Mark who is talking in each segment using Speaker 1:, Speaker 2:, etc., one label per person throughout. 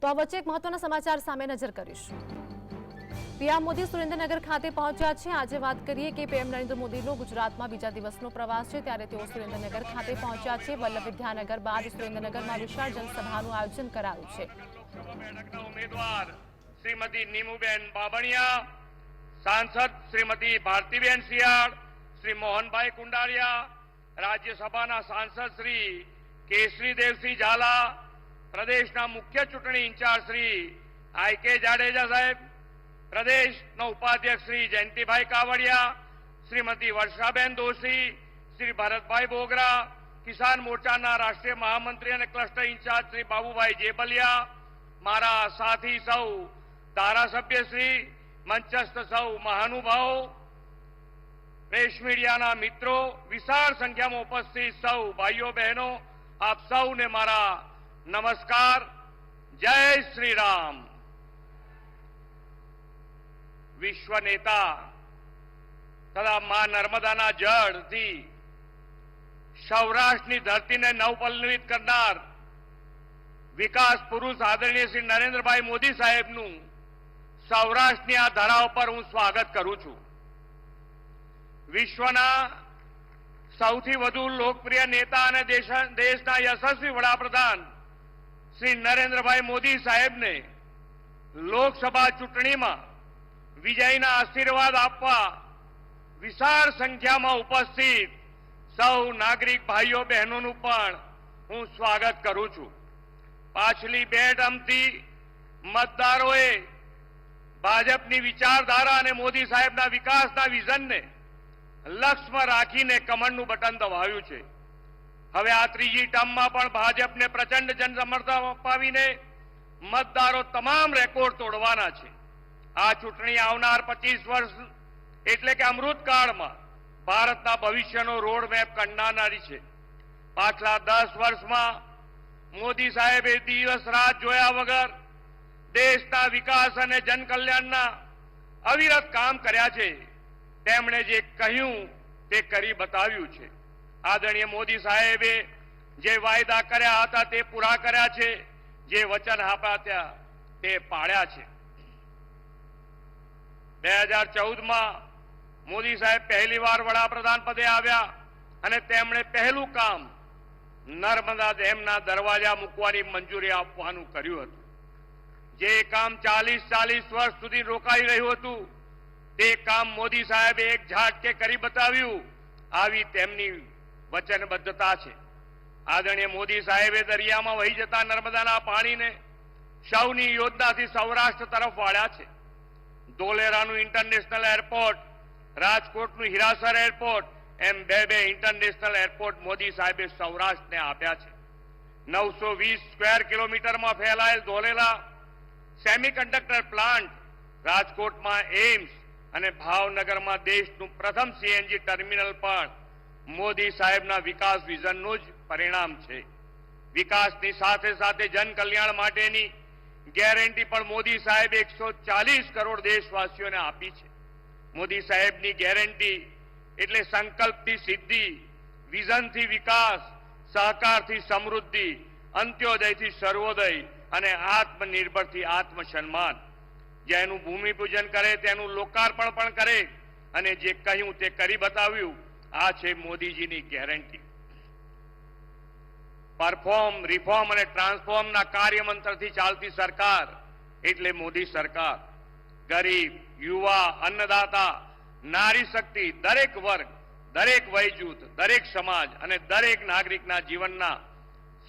Speaker 1: તો આ વચ્ચે એક મહત્વના સમાચાર સામે નજર કરીશું। પીએમ મોદી સુરેન્દ્રનગર ખાતે પહોંચ્યા છે। આજે વાત કરીએ કે પીએમ નરેન્દ્ર મોદીનો ગુજરાતમાં બીજા દિવસનો પ્રવાસ છે, ત્યારે તેઓ સુરેન્દ્રનગર ખાતે પહોંચ્યા છે। વલ્લભ વિદ્યાનગર બાદ સુરેન્દ્રનગરમાં વિશાળ જનસભાનું આયોજન કરાયું છે।
Speaker 2: લોકસભા બેઠકના ઉમેદવાર શ્રીમતી નીમુબેન બાબણિયા, सांसद श्रीमती भारतीबेन शियाळ, श्री मोहनभाई कुंडारिया, राज्यसभा सांसद श्री केसरीदेवसिंह झाला, प्रदेश मुख्य चूंटणी इंचार्ज श्री आई.के. जाडेजा साहेब, प्रदेश उपाध्यक्ष श्री जयंतीभाई कावड़िया, श्रीमती वर्षाबेन दोशी, श्री भरतभाई बोगरा, किसान मोर्चा राष्ट्रीय महामंत्री और क्लस्टर इंचार्ज श्री बाबूभाई जेबलिया, मारा साथी सौ धारासभ्य श्री, मंचस्थ सौ महानुभाव, प्रेस मीडिया मित्रों, विशाल संख्या में उपस्थित सौ भाइयों बहनों, आप सौ ने मारा नमस्कार। जय श्री राम। विश्व नेता तथा मां नर्मदा जल थी सौराष्ट्र की धरती ने नवपल्लवित करनार विकास पुरुष आदरणीय श्री नरेंद्र भाई मोदी साहेब नु सौराष्ट्र आ धराव पर हूँ स्वागत करूं छूं। विश्वना सौथी वधु लोकप्रिय नेता और देशना यशस्वी वडाप्रधान श्री नरेंद्र भाई मोदी साहेब ने लोकसभा चूंटणी में विजयना आशीर्वाद आपवा विशाल संख्या में उपस्थित सौ नागरिक भाईओ बहनों पण हूँ स्वागत करूं छूं। पाछली बे टर्मथी मतदारोए भाजपनी विचारधारा और मोदी साहेबना विकासना विजन ने लक्ष्य में राखीने कमळनुं बटन दबाव्युं छे। हवे आ त्रीजी टर्म में पण भाजपने प्रचंड जनसमर्थन अपावीने मतदारों तमाम रेकॉर्ड तोड़वाना छे। आ चूंटणी आवनार 25 वर्ष एटले के अमृतकाल में भारतना भविष्यनो रोडमेप कंडारनारी छे। पाछला 10 वर्ष में मोदी साहेबे दिवस रात जोया वगर देशना विकास और जनकल्याणना अविरत काम कर्या छे। तेमणे जे कह्युं ते करी बताव्युं छे। आदरणीय मोदी साहेबे जे वायदा कर्या हता ते पूरा कर्या छे, जे वचन आप्या त्या ते पाळ्या छे। 2014 में मोदी साहेब पहली बार वडाप्रधान पदे आव्या अने तेमणे पहेलुं काम नर्मदा डेमना दरवाजा मूकवानी मंजूरी आपवानुं कर्युं हतुं। जे काम 40 वर्ष सुधी रोकाई रह्युं हतुं ते काम मोदी साहेबे एक झाटके करी बताव्युं। आवी तेमनी वचनबद्धता छे। आदरणीय मोदी साहेबे दरिया में वही जता नर्मदाना पाणीने सौनी योजनाथी सौराष्ट्र तरफ वाळ्या छे। धोलेरानुं इंटरनेशनल एरपोर्ट, राजकोटनुं हीरासर एरपोर्ट एम बे इंटरनेशनल एरपोर्ट मोदी साहेबे सौराष्ट्र ने आप्या छे। 920 स्क्वेर किलोमीटर में फैलायेल धोलेरा सेमीकंडक्टर प्लांट, राजकोट में एम्स और भावनगर में देशनु प्रथम सीएनजी टर्मिनल पर मोदी साहेबना विकास विजननुं ज परिणाम छे। विकासनी साथे साथे जनकल्याण माटेनी गेरंटी पण मोदी साहेब 140 करोड़ देशवासीओ ने आपी छे। मोदी साहेबनी गेरंटी एटले संकल्पथी सिद्धि, विजनथी विकास, सहकारथी समृद्धि, अंत्योदयथी सर्वोदय અને આત્મનિર્ભરથી આત્મસન્માન। જેનું ભૂમિપૂજન કરે તેનું લોકાર્પણ પણ કરે અને જે કહ્યું તે કરી બતાવ્યું। આ છે મોદીજીની ગેરંટી। પરફોર્મ, રિફોર્મ અને ટ્રાન્સફોર્મના કાર્યમંત્રથી ચાલતી સરકાર એટલે મોદી સરકાર। ગરીબ, યુવા, अन्नदाता, नारी शक्ति, दरेक वर्ग, दरेक वयजूथ, दरेक समाज અને દરેક નાગરિકના જીવનના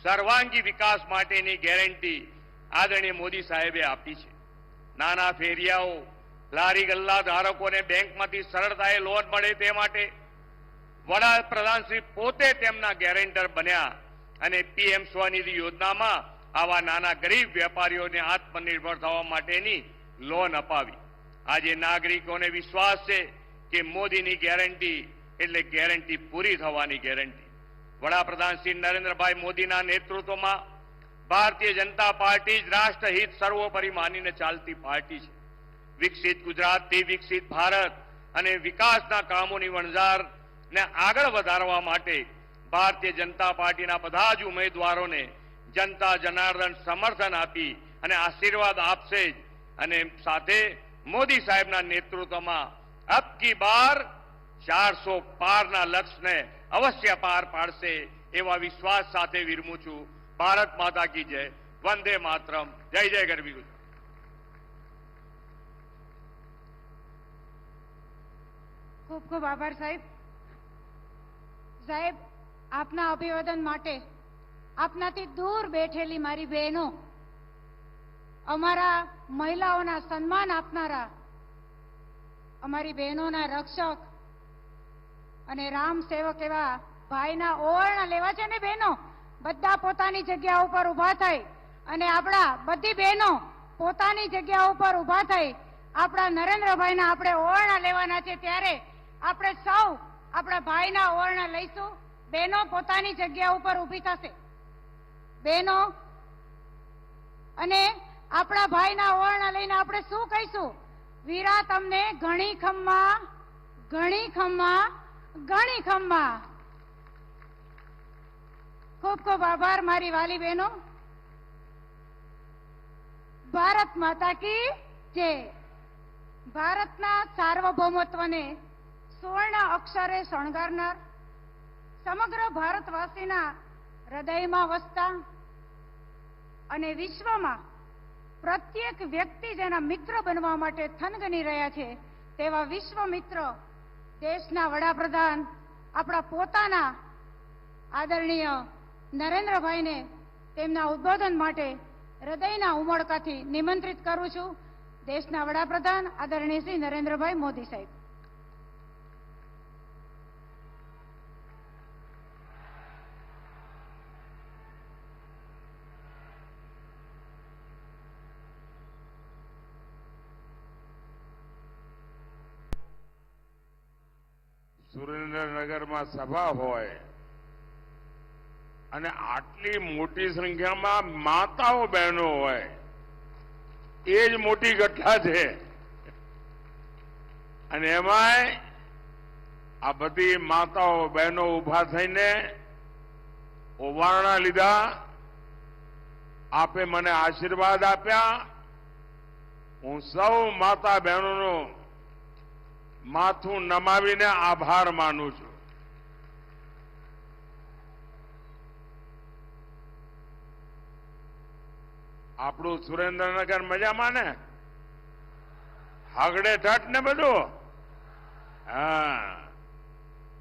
Speaker 2: सर्वांगी विकास माटेनी गेरंटी आदरणीय मोदी साहेबे आपी छे। नाना फेरियाओ, लारी गल्ला धारकोने बेंकमांथी सरळताए लोन मळे ते माटे वडाप्रधान श्री पोते तेमना गेरेंटर बन्या अने पीएम स्वनिधि योजनामां आवा नाना गरीब वेपारीओने आत्मनिर्भर थवा माटेनी लोन अपावी। आजे नागरिकोने विश्वास छे के मोदीनी गेरंटी एटले गेरंटी पूरी थवानी गेरंटी। वडाप्रधान श्री नरेंद्र भाई मोदी नेतृत्व में भारतीय जनता पार्टी राष्ट्रहित सर्वोपरि मानीने चालती पार्टी है। विकसित गुजरात थी विकसित भारत अने विकासना कामोनी वणझार ने आगळ वधारवा माटे भारतीय जनता पार्टी बधा ज उम्मीदवारों ने जनता जनार्दन समर्थन आपी અને આશીર્વાદ આપશે જ. અને સાથે મોદી સાહેબના નેતૃત્વમાં અબ કી બાર 400 પારના લક્ષ્યને અવશ્ય પાર પાડશે એવા વિશ્વાસ સાથે વિરમું છું. ભારત માતા કી જય. વંદે માતરમ. જય જય ગરવી ગુજરાત.
Speaker 3: ખૂબ ખૂબ આભાર સાહેબ. સાહેબ, આપના અભિવાદન માટે આપનાથી દૂર બેઠેલી મારી બહેનો, અમારા મહિલાઓના સન્માન આપનારા, અમારી બહેનોના રક્ષક અને રામ સેવક એવા ભાઈના ઓવરણા લેવા છે ને બહેનો, બધા પોતાની જગ્યા ઉપર ઊભા થઈ અને આપણા બધી બહેનો પોતાની જગ્યા ઉપર ઊભા થઈ આપણા નરેન્દ્રભાઈના આપણે ઓવરણા લેવાના છે. ત્યારે આપણે સૌ આપણા ભાઈના ઓવરણા લઈશું. બહેનો પોતાની જગ્યા ઉપર ઊભી થશે. બહેનો અને આપણા ભાઈના ઓવરણા લઈને આપણે શું કહીશું? વીરા તમને ઘણી ખમ્મા, ઘણી ખમ્મા, ઘણી ખમ્મા. ખૂબ ખૂબ આભાર મારી વાલી બહેનો. ભારત માતા કી જય. ભારતના સાર્વભૌમત્વને સુવર્ણ અક્ષરે શણગારનાર, સમગ્ર ભારતવાસીના હૃદયમાં વસતા અને વિશ્વમાં પ્રત્યેક વ્યક્તિ જેના મિત્ર બનવા માટે થનગની રહ્યા છે તેવા વિશ્વ મિત્ર દેશના વડાપ્રધાન આપણા પોતાના આદરણીય નરેન્દ્રભાઈને તેમના ઉદ્બોધન માટે હૃદયના ઉમળકાથી નિમંત્રિત કરું છું. દેશના વડાપ્રધાન આદરણીય શ્રી નરેન્દ્રભાઈ મોદી સાહેબ.
Speaker 2: સુરેન્દ્રનગરમાં સભા હોય અને આટલી મોટી સંખ્યામાં માતાઓ બહેનો હોય, એ જ મોટી ઘટના છે. અને એમાંય આ બધી માતાઓ બહેનો ઉભા થઈને ઓવારણા લીધા. આપે મને આશીર્વાદ આપ્યા. હું સૌ માતા બહેનોનો માથું નમાવીને આભાર માનું છું. આપણું સુરેન્દ્રનગર મજામાં ને? હગડે ઠઠ ને બધું? હા,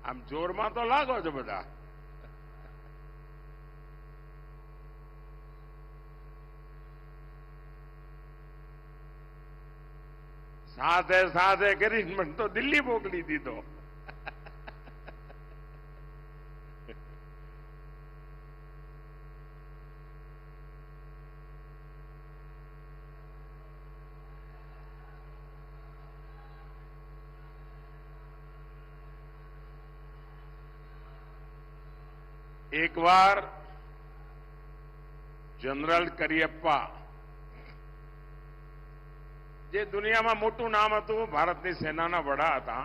Speaker 2: આમ જોરમાં તો લાગો છો બધા. સાથે સાથે કરીને મને તો દિલ્હી મોકલી દીધો. એકવાર જનરલ કરિયપ્પા, જે દુનિયામાં મોટું નામ હતું, ભારતની સેનાના વડા હતા,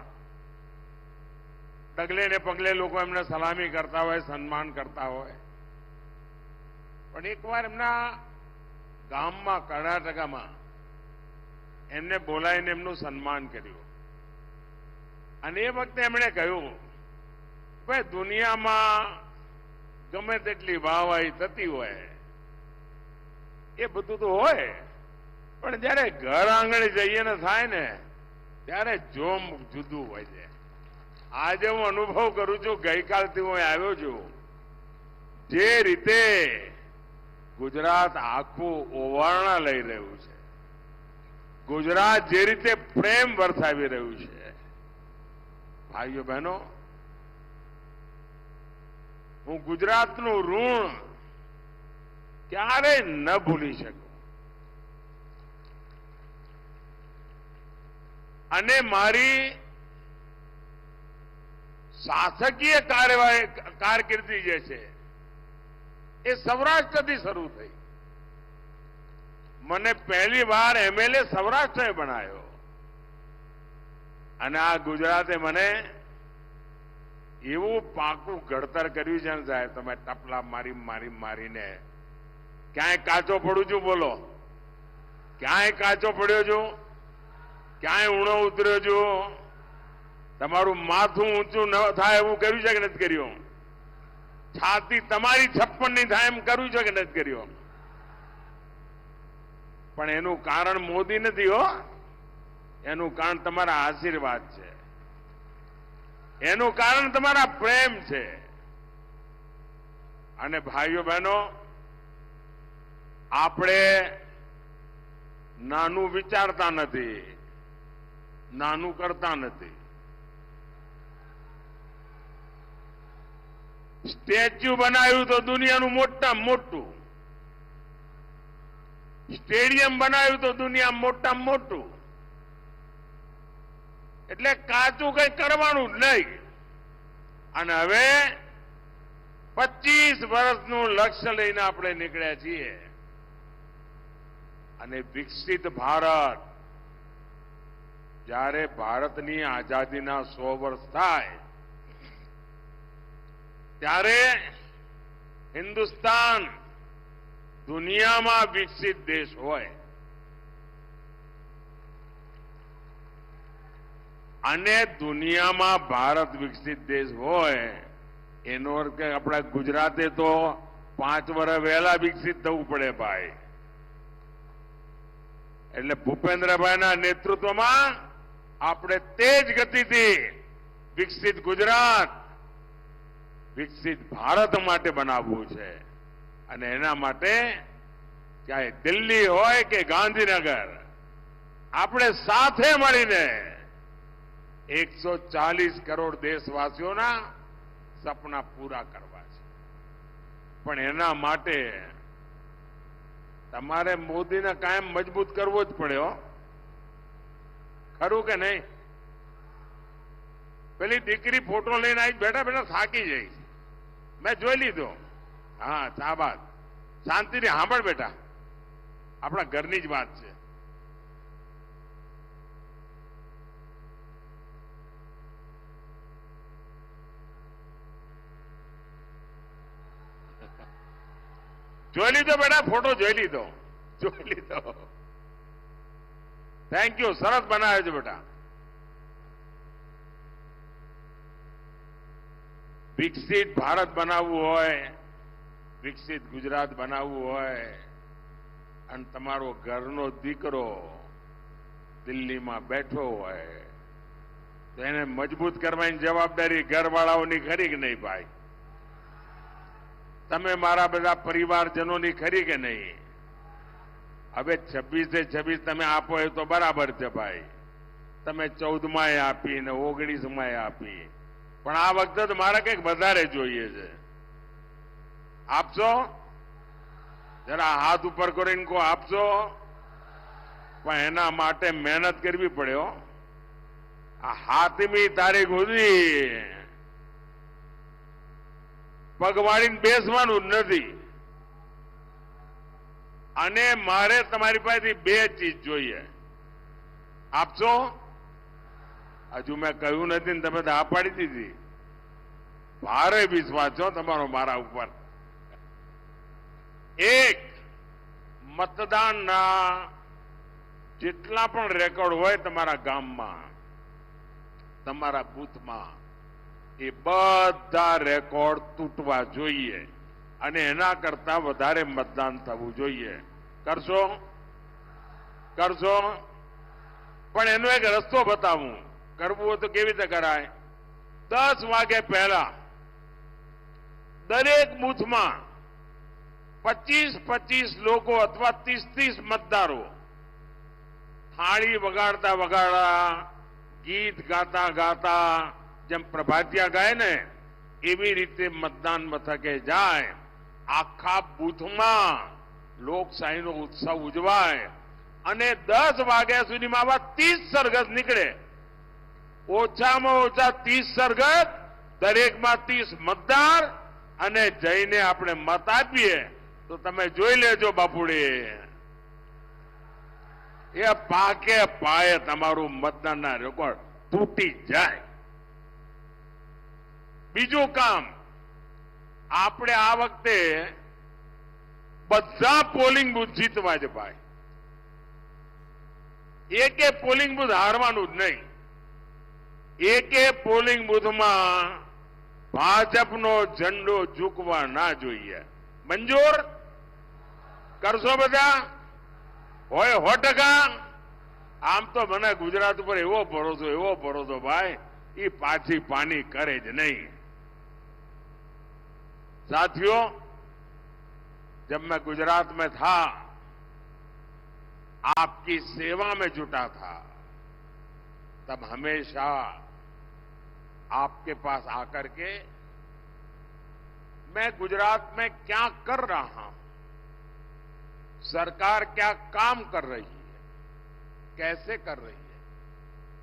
Speaker 2: ડગલે ને પગલે લોકો એમને સલામી કરતા હોય, સન્માન કરતા હોય. પણ એકવાર એમના ગામમાં કર્ણાટકામાં એમને બોલાવીને એમનું સન્માન કર્યું. અને એ વખતે એમણે કહ્યું, ભાઈ દુનિયામાં ગમે તેટલી વાહવાહી થતી હોય, એ બધું તો હોય, પણ જયારે ઘર આંગણે જઈએ ને થાય ને ત્યારે જોમ જુદું હોય છે. આજે હું અનુભવ કરું છું, ગઈકાલથી હું આવ્યો છું, જે રીતે ગુજરાત આખું ઓવારણા લઈ રહ્યું છે, ગુજરાત જે રીતે પ્રેમ વરસાવી રહ્યું છે, ભાઈઓ બહેનો, હું ગુજરાતનું ઋણ ક્યારેય ન ભૂલી શકું. અને મારી શાસકીય કારકિર્દી જે છે એ સૌરાષ્ટ્રથી શરૂ થઈ. મને પહેલી વાર એમએલએ સૌરાષ્ટ્રે બનાવ્યો અને આ ગુજરાતે મને એવું પાકું ઘડતર કર્યું છે ને સાહેબ, તમે ટપલા મારીને ક્યાંય કાચો પડું છું બોલો,
Speaker 4: ક્યાંય કાચો પડ્યો છું, ક્યાંય ઊણો ઉતર્યો છું, તમારું માથું ઊંચું ન થાય એવું કર્યું છે કે નથી કર્યું? છાતી તમારી 56 ની થાય એમ કર્યું છે કે નથી કર્યું? પણ એનું કારણ મોદી નથી હો, એનું કારણ તમારા આશીર્વાદ છે, એનું કારણ તમારા પ્રેમ છે. અને ભાઈઓ બહેનો, આપણે નાનું વિચારતા નથી, નાનું કરતા નથી. સ્ટેચ્યુ બનાવ્યું તો દુનિયાનું મોટામાં મોટું, સ્ટેડિયમ બનાવ્યું તો દુનિયામાં મોટામાં મોટું. એટલે કાચું કઈ કરવાનું જ નહીં. અને હવે 25 વર્ષનું લક્ષ્ય લઈને આપણે નીકળ્યા છીએ. અને વિકસિત ભારત, જ્યારે ભારતની આઝાદીના 100 વર્ષ થાય ત્યારે હિન્દુસ્તાન દુનિયામાં વિકસિત દેશ હોય. અને દુનિયામાં ભારત વિકસિત દેશ હોય એનો અર્થ કે આપણા ગુજરાતે તો 5 વર્ષ વહેલા વિકસિત થવું પડે ભાઈ. એટલે ભૂપેન્દ્રભાઈના નેતૃત્વમાં આપણે તેજ ગતિથી વિકસિત ગુજરાત, વિકસિત ભારત માટે બનાવવું છે. અને એના માટે ચાહે દિલ્હી હોય કે ગાંધીનગર, આપણે સાથે મળીને 140 કરોડ દેશવાસીઓના સપના પૂરા કરવા છે. પણ એના માટે તમારે મોદીને કાયમ મજબૂત કરવો જ પડે હો, ખરું કે નહીં? પેલી દીકરી ફોટો લઈને આવી બેઠા બેઠા થાકી જઈશ, મેં જોઈ લીધો. હા, શાબાશ, શાંતિથી સાંભળ બેટા, આપણા ઘરની જ વાત છે. જોઈ લીધો બેટા, ફોટો જોઈ લીધો, જોઈ લીધો. થેન્ક યુ, સરસ બનાવ્યો છે બેટા. વિકસિત ભારત બનાવવું હોય, વિકસિત ગુજરાત બનાવવું હોય, અને તમારો ઘરનો દીકરો દિલ્હીમાં બેઠો હોય તો એને મજબૂત કરવાની જવાબદારી ઘરવાળાઓની ખરી કે નહીં ભાઈ? તમે મારા બધા પરિવારજનોની ખરી કે નહીં? હવે 26 તમે આપો એ તો બરાબર છે ભાઈ. તમે 14 આપી ને 19 આપી, પણ આ વખતે તો મારે કંઈક વધારે જોઈએ છે. આપશો? જરા હાથ ઉપર કરીને કો આપશો. પણ એના માટે મહેનત કરવી પડે હો. આ 7મી તારીખ સુધી પગવાળીને બેસવાનું જ નથી. અને મારે તમારી પાસેથી 2 ચીજ જોઈએ. આપશો? હજુ મેં કહ્યું નથી ને તમે તો આ પાડી દીધી. ભારે વિશ્વાસ છો તમારો મારા ઉપર. એક, મતદાનના જેટલા પણ રેકોર્ડ હોય તમારા ગામમાં, તમારા બૂથમાં, એ બધા રેકોર્ડ તૂટવા જોઈએ અને એના કરતા વધારે મતદાન થવું જોઈએ. કરશો? કરશો? પણ એનો એક રસ્તો બતાવું. કરવું હોય તો કેવી રીતે કરાય? 10 વાગે પહેલા દરેક બૂથમાં 25 લોકો અથવા 30 મતદારો થાળી વગાડતા વગાડતા, ગીત ગાતા ગાતા, જેમ પ્રભાતિયા ગાય ને એવી રીતે મતદાન મથકે જાય. આખા બૂથમાં લોકશાહીનો ઉત્સવ ઉજવાય અને 10 વાગ્યા સુધીમાં આવા 30 સરઘસ નીકળે. ઓછામાં ઓછા 30 સરઘસ, દરેકમાં 30 મતદાર, અને જઈને આપણે મત આપીએ તો તમે જોઈ લેજો બાપુડી, એ પાકે પાયે તમારું મતદાનના રેકોર્ડ તૂટી જાય. બીજું કામ, આપણે આ વખતે બધા પોલિંગ બૂથ જીતવા છે ભાઈ. એકે પોલિંગ બૂથ હારવાનું જ નહીં. એકે પોલિંગ બૂથમાં ભાજપનો ઝંડો ઝૂકવા ના જોઈએ. મંજૂર કરશો બધા? હોય 100%. આમ તો મને ગુજરાત ઉપર એવો ભરોસો ભાઈ, એ પાછી પાनी करे જ नहीं. साथियों, जब मैं गुजरात में था, आपकी सेवा में जुटा था, तब हमेशा आपके पास आकर के मैं गुजरात में क्या कर रहा हूं, सरकार क्या काम कर रही है, कैसे कर रही है,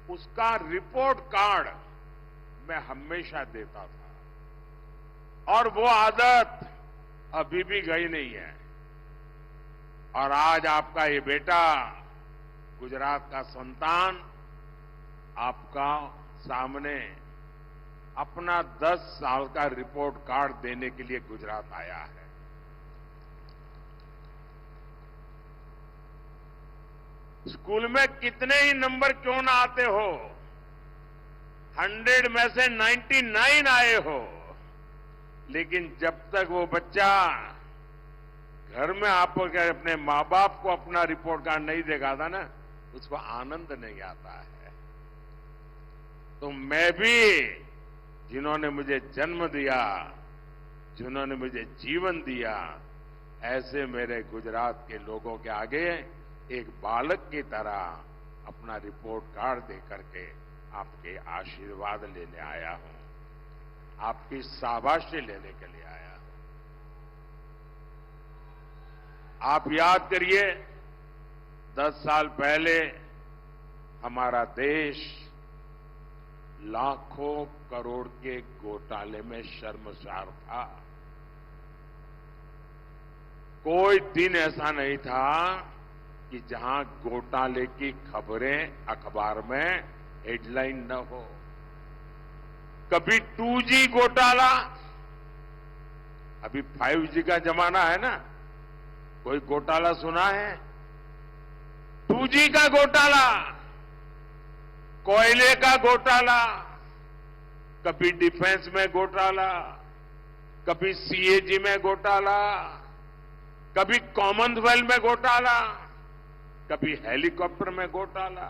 Speaker 4: उसका रिपोर्ट कार्ड मैं हमेशा देता था. और वो आदत अभी भी गई नहीं है. और आज आपका ये बेटा, गुजरात का संतान, आपका सामने अपना 10 साल का रिपोर्ट कार्ड देने के लिए गुजरात आया है. स्कूल में कितने ही नंबर क्यों ना आते हो, 100 में से 99 आए हो, लेकिन जब तक वो बच्चा घर में आपको अपने मां बाप को अपना रिपोर्ट कार्ड नहीं दिखाता ना, उसको आनंद नहीं आता है. तो मैं भी, जिन्होंने मुझे जन्म दिया, जिन्होंने मुझे जीवन दिया, ऐसे मेरे गुजरात के लोगों के आगे एक बालक की तरह अपना रिपोर्ट कार्ड देकर के आपके आशीर्वाद लेने आया हूं, आपकी शाबाशी लेने के लिए आया हूं. आप याद करिए, 10 साल पहले हमारा देश लाखों करोड़ के घोटाले में शर्मसार था. कोई दिन ऐसा नहीं था कि जहां घोटाले की खबरें अखबार में हेडलाइन न हो. कभी 2G घोटाला, अभी 5G का जमाना है ना, कोई घोटाला सुना है? 2G का घोटाला, कोयले का घोटाला, कभी डिफेंस में घोटाला, कभी CAG में घोटाला, कभी कॉमनवेल्थ में घोटाला, कभी हेलीकॉप्टर में घोटाला,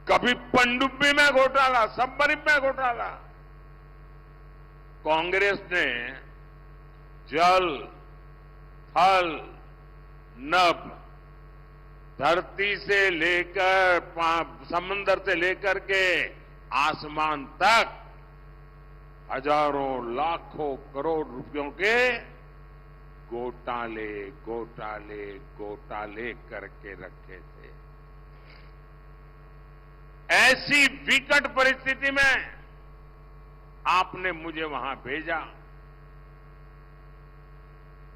Speaker 4: कभी पनडुब्बी में घोटाला, सबमरीन में घोटाला. कांग्रेस ने जल, थल, नभ, धरती से लेकर समंदर से लेकर के आसमान तक हजारों लाखों करोड़ रुपयों के घोटाले घोटाले घोटाले करके रखे थे. ऐसी विकट परिस्थिति में आपने मुझे वहां भेजा.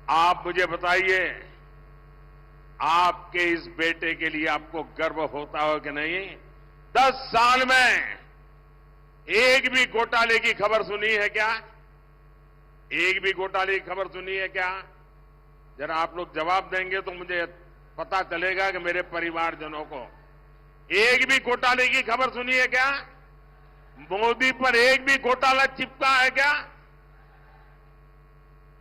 Speaker 4: आप मुझे बताइए, आपके इस बेटे के लिए आपको गर्व होता हो कि नहीं? 10 साल में एक भी घोटाले की खबर सुनी है क्या? एक भी घोटाले की खबर सुनी है क्या? जरा आप लोग जवाब देंगे तो मुझे पता चलेगा कि मेरे परिवारजनों को एक भी घोटाले की खबर सुनी है क्या? मोदी पर एक भी घोटाला चिपका है क्या?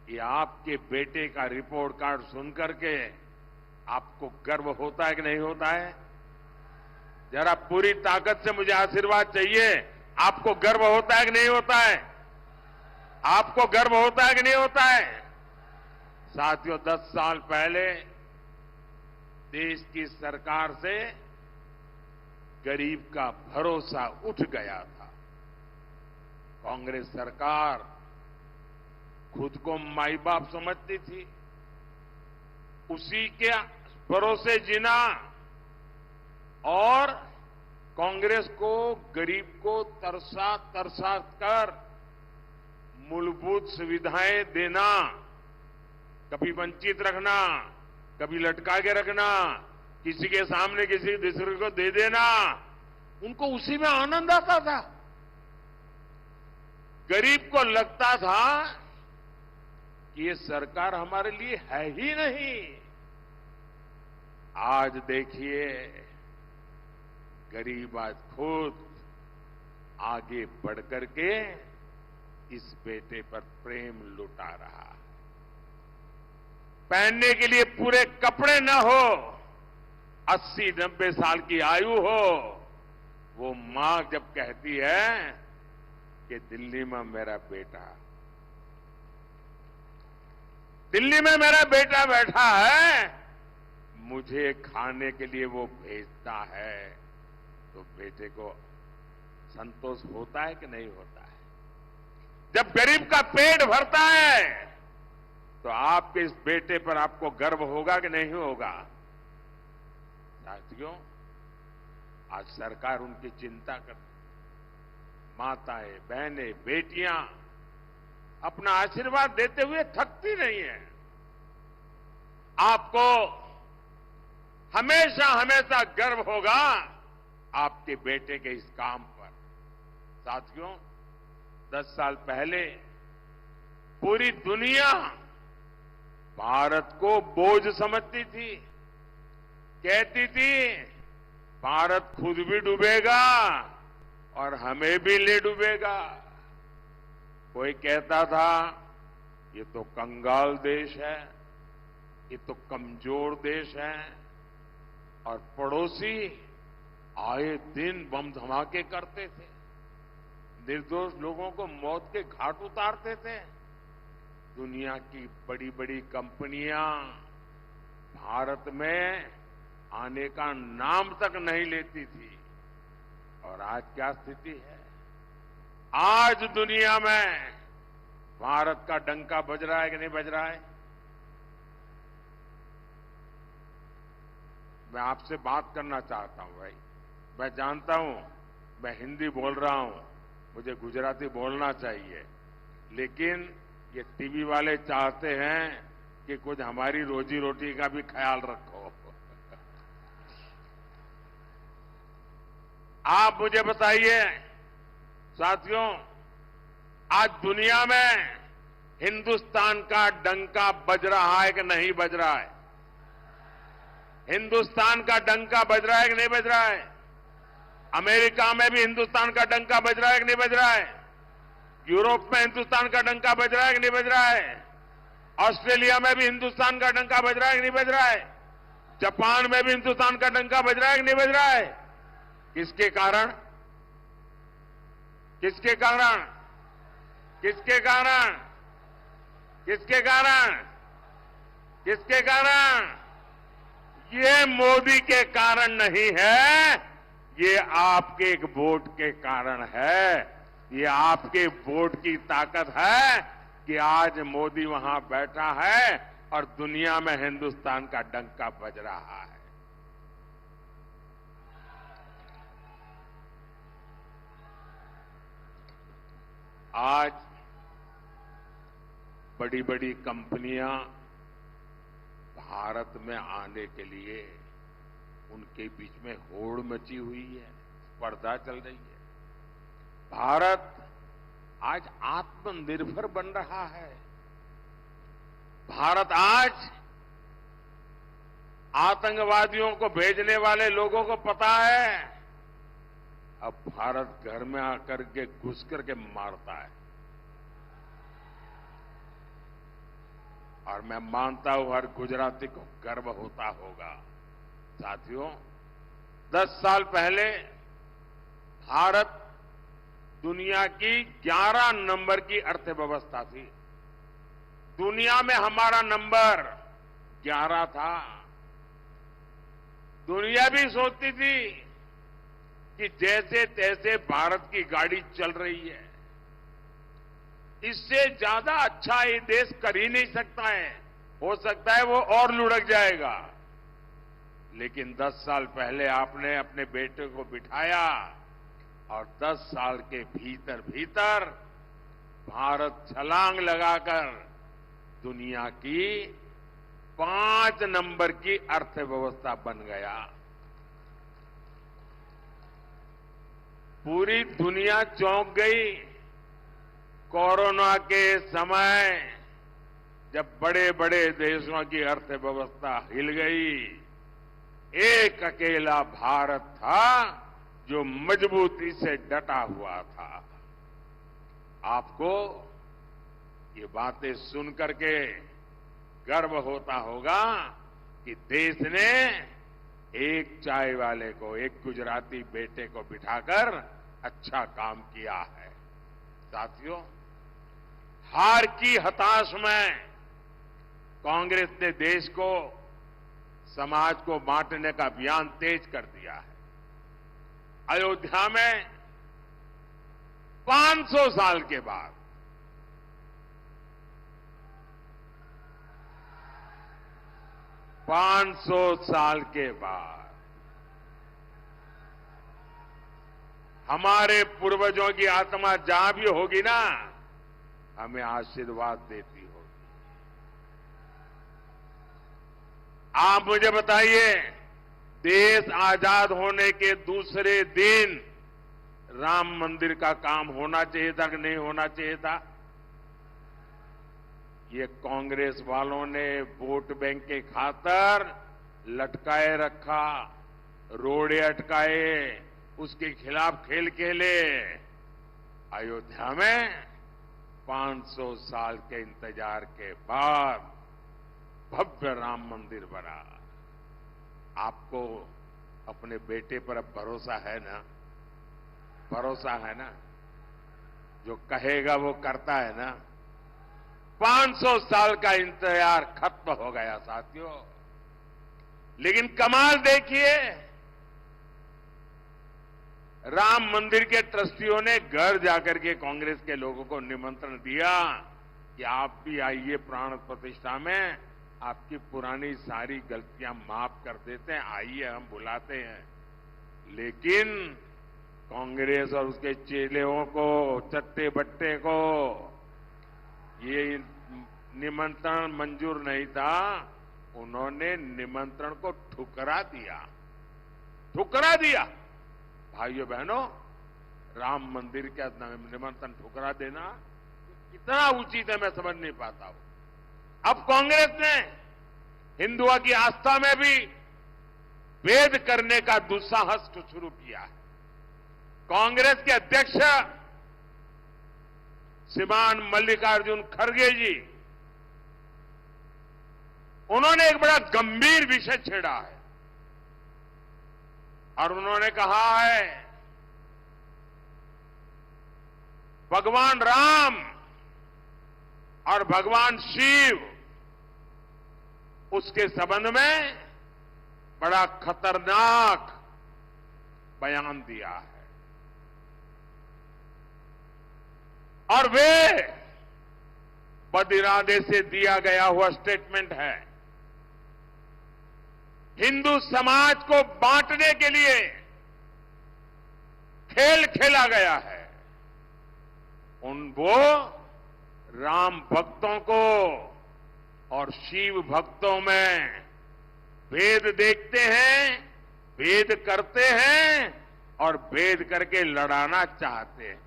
Speaker 4: ये आपके बेटे का रिपोर्ट कार्ड सुनकर के आपको गर्व होता है कि नहीं होता है? जरा पूरी ताकत से मुझे आशीर्वाद चाहिए. आपको गर्व होता है कि नहीं होता है? आपको गर्व होता है कि नहीं होता है? साथियों, 10 साल पहले देश की सरकार से गरीब का भरोसा उठ गया था. कांग्रेस सरकार खुद को माई बाप समझती थी, उसी के भरोसे जीना, और कांग्रेस को गरीब को तरसा तरसा कर मूलभूत सुविधाएं देना, कभी वंचित रखना, कभी लटका के रखना, किसी के सामने किसी दूसरे को दे देना, उनको उसी में आनंद आता था. गरीब को लगता था कि ये सरकार हमारे लिए है ही नहीं. आज देखिए, गरीब आज खुद आगे बढ़ करके इस बेटे पर प्रेम लुटा रहा है। पहनने के लिए पूरे कपड़े न हो, 80-90 साल की आयु हो, वो मां जब कहती है कि दिल्ली में मेरा बेटा, दिल्ली में मेरा बेटा बैठा है, मुझे खाने के लिए वो भेजता है, तो बेटे को संतोष होता है कि नहीं होता है? जब गरीब का पेट भरता है तो आपके इस बेटे पर आपको गर्व होगा कि नहीं होगा? साथियों, आज सरकार उनकी चिंता कर, माताएं, बहनें, बेटियां अपना आशीर्वाद देते हुए थकती नहीं है। आपको हमेशा हमेशा गर्व होगा आपके बेटे के इस काम पर। साथियों, 10 साल पहले पूरी दुनिया भारत को बोझ समझती थी, कहती थी भारत खुद भी डूबेगा और हमें भी ले डूबेगा। कोई कहता था ये तो कंगाल देश है, ये तो कमजोर देश है, और पड़ोसी आए दिन बम धमाके करते थे, निर्दोष लोगों को मौत के घाट उतारते थे। दुनिया की बड़ी बड़ी कंपनियां भारत में आने का नाम तक नहीं लेती थी। और आज क्या स्थिति है? आज दुनिया में भारत का डंका बज रहा है कि नहीं बज रहा है? मैं आपसे बात करना चाहता हूं भाई। मैं जानता हूं मैं हिंदी बोल रहा हूं, मुझे गुजराती बोलना चाहिए, लेकिन ये टीवी वाले चाहते हैं कि कुछ हमारी रोजी रोटी का भी ख्याल रखो। आप मुझे बताइए साथियों, आज दुनिया में हिंदुस्तान का डंका बज रहा है कि नहीं बज रहा है? हिंदुस्तान का डंका बज रहा है कि नहीं बज रहा है? अमेरिका में भी हिंदुस्तान का डंका बज रहा है कि नहीं बज रहा है? यूरोप में हिंदुस्तान का डंका बज रहा है कि नहीं बज रहा है? ऑस्ट्रेलिया में भी हिंदुस्तान का डंका बज रहा है कि नहीं बज रहा है? जापान में भी हिंदुस्तान का डंका बज रहा है कि नहीं बज रहा है? किसके कारण? किसके कारण? किसके कारण? किसके कारण? किसके कारण? ये मोदी के कारण नहीं है, ये आपके एक वोट के कारण है। ये आपके वोट की ताकत है कि आज मोदी वहां बैठा है और दुनिया में हिंदुस्तान का डंका बज रहा है। आज बड़ी बड़ी कंपनियां भारत में आने के लिए उनके बीच में होड़ मची हुई है, स्पर्धा चल रही है। भारत आज आत्मनिर्भर बन रहा है। भारत आज आतंकवादियों को भेजने वाले लोगों को पता है, अब भारत घर में आकर के घुस करके मारता है। और मैं मानता हूं हर गुजराती को गर्व होता होगा। साथियों, 10 साल पहले भारत दुनिया की 11 नंबर की अर्थव्यवस्था थी। दुनिया में हमारा नंबर 11 था। दुनिया भी सोचती थी कि जैसे तैसे भारत की गाड़ी चल रही है, इससे ज्यादा अच्छा ये देश कर ही नहीं सकता है, हो सकता है वो और लुढ़क जाएगा। लेकिन 10 साल पहले आपने अपने बेटे को बिठाया और 10 साल के भीतर भीतर भारत छलांग लगाकर दुनिया की 5 नंबर की अर्थव्यवस्था बन गया। पूरी दुनिया चौंक गई। कोरोना के समय जब बड़े बड़े देशों की अर्थव्यवस्था हिल गई, एक अकेला भारत था जो मजबूती से डटा हुआ था। आपको ये बातें सुन करके गर्व होता होगा कि देश ने एक चाय वाले को, एक गुजराती बेटे को बिठाकर अच्छा काम किया है। साथियों, हार की हताश में कांग्रेस ने देश को, समाज को बांटने का अभियान तेज कर दिया है। अयोध्या में 500 साल के बाद 500 साल के बाद हमारे पूर्वजों की आत्मा जहां भी होगी ना, हमें आशीर्वाद देती होगी। आप मुझे बताइए, देश आजाद होने के दूसरे दिन राम मंदिर का काम होना चाहिए था कि नहीं होना चाहिए था? ये कांग्रेस वालों ने वोट बैंक के खातर लटकाए रखा, रोड़े अटकाए, उसके खिलाफ खेल खेले। अयोध्या में 500 साल के इंतजार के बाद भव्य राम मंदिर बना। आपको अपने बेटे पर अब भरोसा है ना? भरोसा है ना? जो कहेगा वो करता है ना? 500 साल का इंतजार खत्म हो गया साथियों। लेकिन कमाल देखिए, राम मंदिर के ट्रस्टियों ने घर जाकर के कांग्रेस के लोगों को निमंत्रण दिया कि आप भी आइए प्राण प्रतिष्ठा में, आपकी पुरानी सारी गलतियां माफ कर देते हैं, आइए हम बुलाते हैं। लेकिन कांग्रेस और उसके चेलों को, चट्टे बट्टे को ये निमंत्रण मंजूर नहीं था। उन्होंने निमंत्रण को ठुकरा दिया, ठुकरा दिया। भाइयों बहनों, राम मंदिर का निमंत्रण ठुकरा देना कितना उचित है मैं समझ नहीं पाता हूं। अब कांग्रेस ने हिंदुओं की आस्था में भी भेद करने का दुस्साहस शुरू किया है। कांग्रेस के अध्यक्ष श्रीमान मल्लिकार्जुन खड़गे जी, उन्होंने एक बड़ा गंभीर विषय छेड़ा है और उन्होंने कहा है भगवान राम और भगवान शिव, उसके संबंध में बड़ा खतरनाक बयान दिया है। और वे बदिरादे से दिया गया हुआ स्टेटमेंट है। हिंदू समाज को बांटने के लिए खेल खेला गया है। वो राम भक्तों को और शिव भक्तों में भेद देखते हैं, भेद करते हैं और भेद करके लड़ाना चाहते हैं।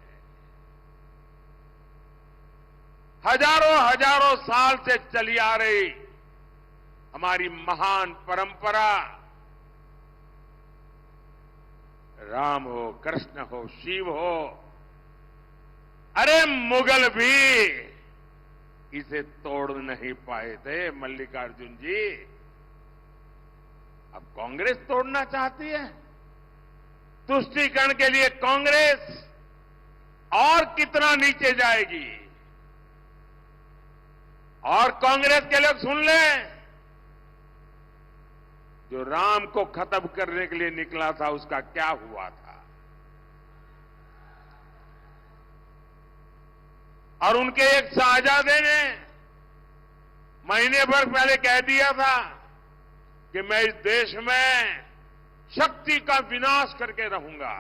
Speaker 4: हजारों हजारों साल से चली आ रही हमारी महान परंपरा, राम हो, कृष्ण हो, शिव हो, अरे मुगल भी इसे तोड़ नहीं पाए थे मल्लिकार्जुन जी। अब कांग्रेस तोड़ना चाहती है। तुष्टीकरण के लिए कांग्रेस और कितना नीचे जाएगी। और कांग्रेस के लोग सुन लें, जो राम को खत्म करने के लिए निकला था उसका क्या हुआ था। और उनके एक शाहजादे ने महीने भर पहले कह दिया था कि मैं इस देश में शक्ति का विनाश करके रहूंगा।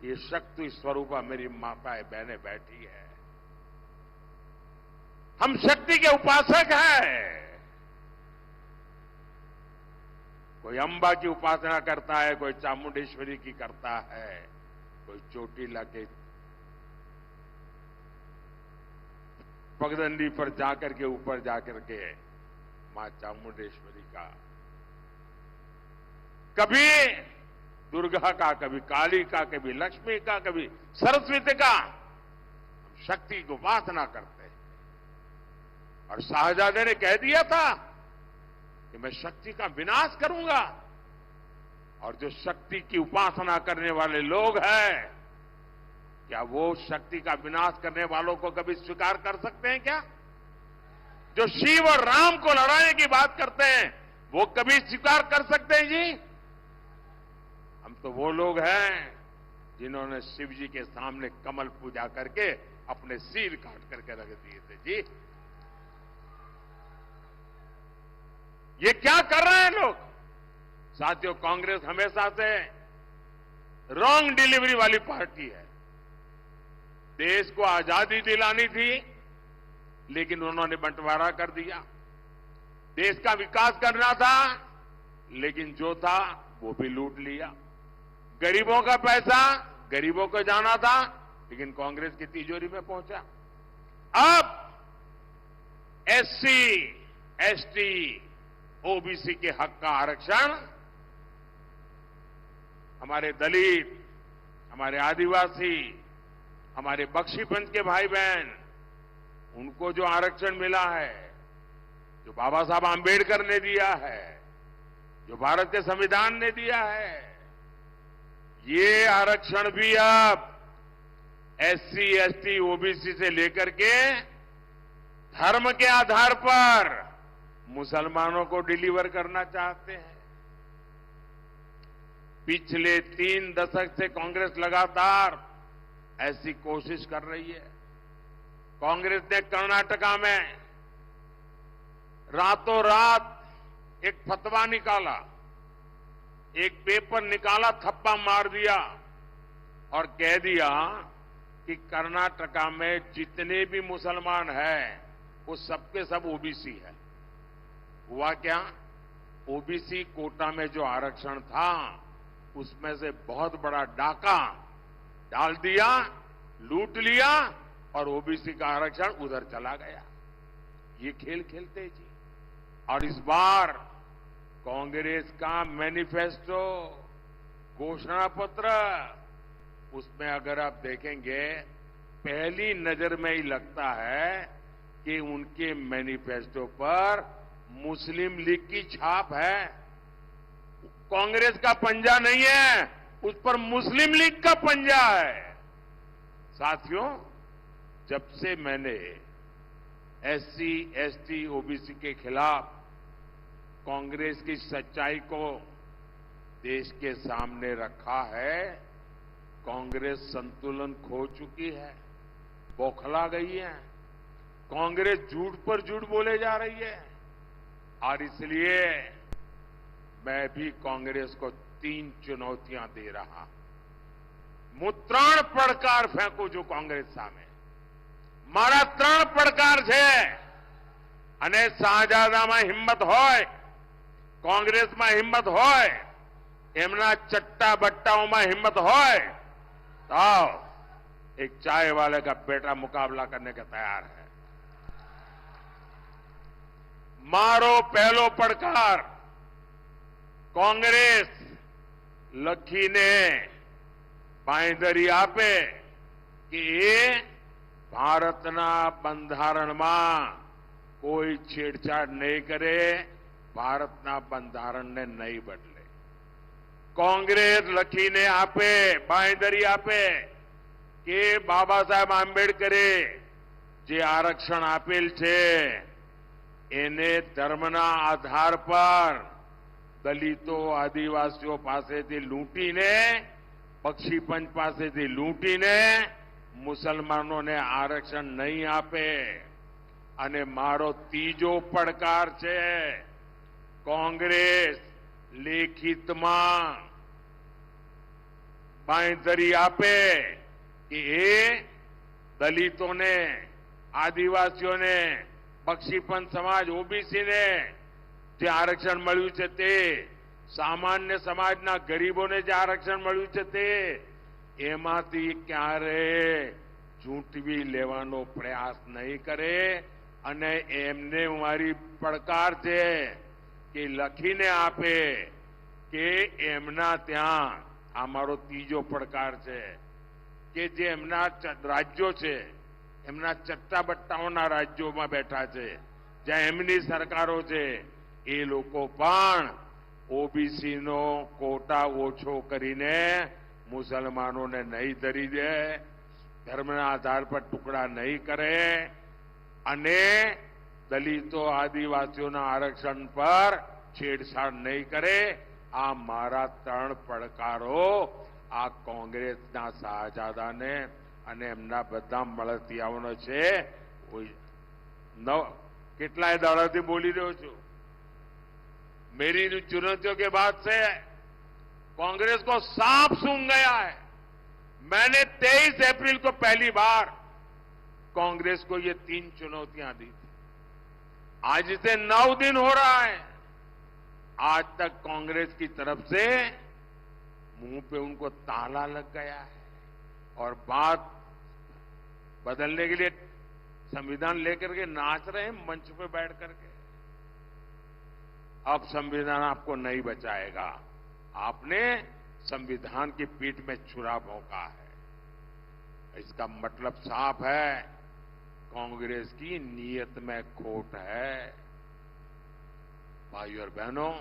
Speaker 4: ये शक्ति स्वरूपा मेरी माताएं बहनें बैठी है। हम शक्ति के उपासक हैं। कोई अंबा की उपासना करता है, कोई चामुंडेश्वरी की करता है, कोई चोटीला के पगडंडी पर जाकर के, ऊपर जाकर के मां चामुंडेश्वरी का। कभी दुर्गा का, कभी काली का, कभी लक्ष्मी का, कभी सरस्वती का। हम शक्ति की उपासना करते हैं। और शाहजादे ने कह दिया था कि मैं शक्ति का विनाश करूंगा। और जो शक्ति की उपासना करने वाले लोग हैं, क्या वो शक्ति का विनाश करने वालों को कभी स्वीकार कर सकते हैं क्या? जो शिव और राम को लड़ाने की बात करते हैं, वो कभी स्वीकार कर सकते हैं जी? हम तो वो लोग हैं जिन्होंने शिव जी के सामने कमल पूजा करके अपने सिर काट करके रख दिए थे जी। ये क्या कर रहे हैं लोग? साथियों, कांग्रेस हमेशा से रॉन्ग डिलीवरी वाली पार्टी है। देश को आजादी दिलानी थी, लेकिन उन्होंने बंटवारा कर दिया। देश का विकास करना था, लेकिन जो था वो भी लूट लिया। गरीबों का पैसा गरीबों को जाना था, लेकिन कांग्रेस की तिजोरी में पहुंचा। अब एससी, एसटी, ओबीसी के हक का आरक्षण हमारे दलित, हमारे आदिवासी, हमारे बख्शीपंथ के भाई बहन, उनको जो आरक्षण मिला है, जो बाबा साहब आंबेडकर ने दिया है, जो भारत के संविधान ने दिया है, ये आरक्षण भी अब एससी, एसटी, ओबीसी से लेकर के धर्म के आधार पर मुसलमानों को डिलीवर करना चाहते हैं। पिछले 3 दशक से कांग्रेस लगातार ऐसी कोशिश कर रही है। कांग्रेस ने कर्नाटका में रातों रात एक फतवा निकाला, एक पेपर निकाला, थप्पा मार दिया और कह दिया कि कर्नाटका में जितने भी मुसलमान हैं वो सबके सब ओबीसी है। हुआ क्या? ओबीसी कोटा में जो आरक्षण था, उसमें से बहुत बड़ा डाका डाल दिया, लूट लिया और ओबीसी का आरक्षण उधर चला गया। ये खेल खेलते जी। और इस बार कांग्रेस का मैनिफेस्टो, घोषणा पत्र, उसमें अगर आप देखेंगे, पहली नजर में ही लगता है कि उनके मैनिफेस्टो पर मुस्लिम लीग की छाप है। कांग्रेस का पंजा नहीं है, उस पर मुस्लिम लीग का पंजा है। साथियों, जब से मैंने एससी, एसटी, ओबीसी के खिलाफ कांग्रेस की सच्चाई को देश के सामने रखा है, कांग्रेस संतुलन खो चुकी है, बौखला गई है। कांग्रेस झूठ पर झूठ बोले जा रही है। और इसलिए मैं भी कांग्रेस को 3 चुनौतियां दे रहा। હું 3 પડકાર ફેંકું છું કોંગ્રેસ સામે। મારા 3 પડકાર છે અને શાહજાદામાં હિંમત હોય, કોંગ્રેસમાં હિંમત હોય, એમના ચટ્ટા બટ્ટાઓમાં હિંમત હોય તો એક ચાय वाले का बेटा मुकाबला करने के तैयार है। मारो पहलो પડકાર, कांग्रेस લખીને બાંયધરી આપે કે એ ભારતના બંધારણમાં કોઈ છેડછાડ નહીં કરે, ભારતના બંધારણને નહીં બદલે। कांग्रेस લખીને આપે, બાંયધરી આપે કે બાબા સાહેબ આંબેડકરે જે આરક્ષણ આપેલ છે એને ધર્મના આધાર પર દલિતો, આદિવાસીઓ પાસેથી લૂંટીને, બક્ષીપંચ પાસેથી લૂંટીને મુસલમાનોને આરક્ષણ નહીં આપે। અને મારો ત્રીજો પડકાર છે, कांग्रेस લેખિતમાં બાંયધરી આપે કે એ દલિતોને, આદિવાસીઓને, બક્ષીપંચ સમાજ, ઓબીસીને જે આરક્ષણ મળ્યું છે તે, સામાન્ય સમાજના ગરીબોને જે આરક્ષણ મળ્યું છે તે, એમાંથી ક્યારે ઝૂંટવી લેવાનો પ્રયાસ નહીં કરે। અને એમને મારી પડકાર છે કે લખીને આપે કે એમના ત્યાં આ મારો ત્રીજો પડકાર છે કે જે એમના રાજ્યો છે, એમના ચટ્ટાબટ્ટાઓના રાજ્યોમાં બેઠા છે, જ્યાં એમની સરકારો છે, એ લોકો પણ ઓબીસીનો કોટા ઓછો કરીને મુસલમાનોને નહીં ધરી દે, ધર્મના આધાર પર ટુકડા નહીં કરે અને દલિતો આદિવાસીઓના આરક્ષણ પર છેડછાડ નહીં કરે. આ મારા 3 પડકારો આ કોંગ્રેસના શાહજાદાને અને એમના બધા મળતિયાઓનો છે. કેટલાય દાડાથી બોલી રહ્યો છું. मेरी चुनौतियों के बाद से कांग्रेस को सांप सूंघ गया है. मैंने 23 अप्रैल को पहली बार कांग्रेस को ये 3 चुनौतियां दी थी. आज से 9 दिन हो रहा है. आज तक कांग्रेस की तरफ से मुंह पे उनको ताला लग गया है और बात बदलने के लिए संविधान लेकर के नाच रहे हैं मंच पे बैठ करके. अब संविधान आपको नहीं बचाएगा. आपने संविधान की पीठ में छुरा भोंका है. इसका मतलब साफ है, कांग्रेस की नीयत में खोट है. भाइयों और बहनों,